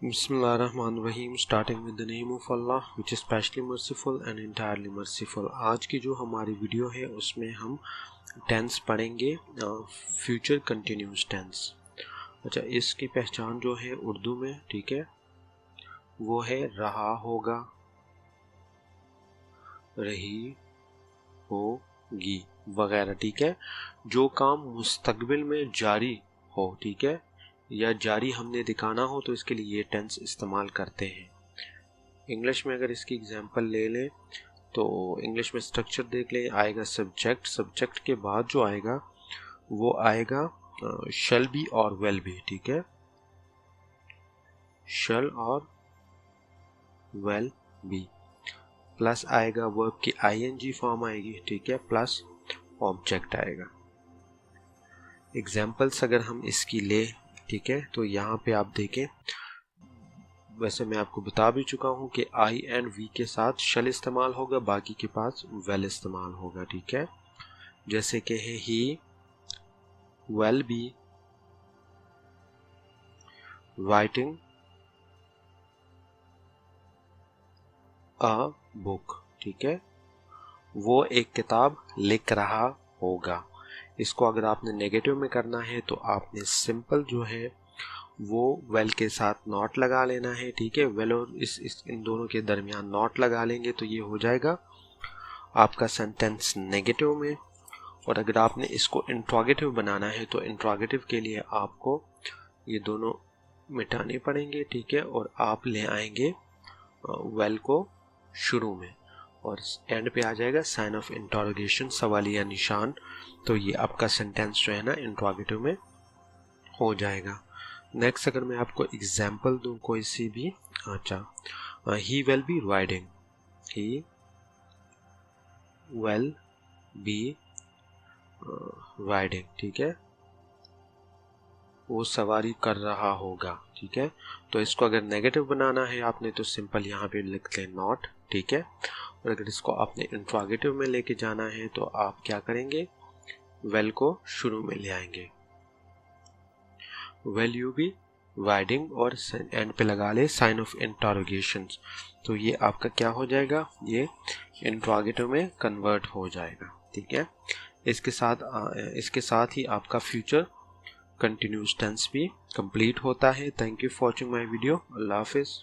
Bismillahirrahmanirrahim, starting with the name of Allah, which is specially merciful and entirely merciful। आज की जो हमारी video है उसमें हम टेंस पढ़ेंगे, फ्यूचर कंटिन्यूस टेंस। अच्छा, इसकी पहचान जो है उर्दू में, ठीक है, वो है रहा होगा, रही होगी वगैरह, ठीक है। जो काम मुस्तकबिल में जारी हो, ठीक है, या जारी हमने दिखाना हो तो इसके लिए ये टेंस इस्तेमाल करते हैं। इंग्लिश में अगर इसकी एग्जांपल ले लें तो इंग्लिश में स्ट्रक्चर देख लें, आएगा सब्जेक्ट, सब्जेक्ट के बाद जो आएगा वो आएगा शैल बी और वेल बी, ठीक है, शैल और वेल बी, प्लस आएगा वर्ब की आईएनजी फॉर्म आएगी, ठीक है, प्लस ऑब्जेक्ट आएगा। एग्जाम्पल्स अगर हम इसकी ले, ठीक है, तो यहाँ पे आप देखें, वैसे मैं आपको बता भी चुका हूँ कि आई एंड वी के साथ शल इस्तेमाल होगा, बाकी के पास वेल इस्तेमाल होगा, ठीक है। जैसे कि है he will be writing a book, ठीक है, वो एक किताब लिख रहा होगा। इसको अगर आपने नेगेटिव में करना है तो आपने सिंपल जो है वो वेल के साथ नॉट लगा लेना है, ठीक है। वेल और इन दोनों के दरमियान नॉट लगा लेंगे तो ये हो जाएगा आपका सेंटेंस नेगेटिव में। और अगर आपने इसको इंट्रोगेटिव बनाना है तो इंट्रोगेटिव के लिए आपको ये दोनों मिटाने पड़ेंगे, ठीक है, और आप ले आएंगे वेल को शुरू में और एंड पे आ जाएगा साइन ऑफ इंटरोगेशन, सवालिया निशान। तो ये आपका सेंटेंस जो है ना इंट्रोगेटिव में हो जाएगा। नेक्स्ट अगर मैं आपको एग्जाम्पल दूं कोई सी भी, अच्छा, he will be riding, he will be riding, ठीक है, वो सवारी कर रहा होगा, ठीक है। तो इसको अगर नेगेटिव बनाना है आपने तो सिंपल यहाँ पे लिख लें नॉट, ठीक है। और अगर इसको आपने इंट्रोगेटिव में लेके जाना है तो आप क्या करेंगे, वेल को शुरू में ले आएंगे, वेल यू बी राइडिंग, और एंड पे लगा ले साइन ऑफ इंटरोगेशन। तो ये आपका क्या हो जाएगा, ये इंट्रोगेटिव में कन्वर्ट हो जाएगा, ठीक है। इसके साथ ही आपका फ्यूचर कंटिन्यूस टेंस भी कंप्लीट होता है। Thank you for watching my video. अल्लाह हाफिज़।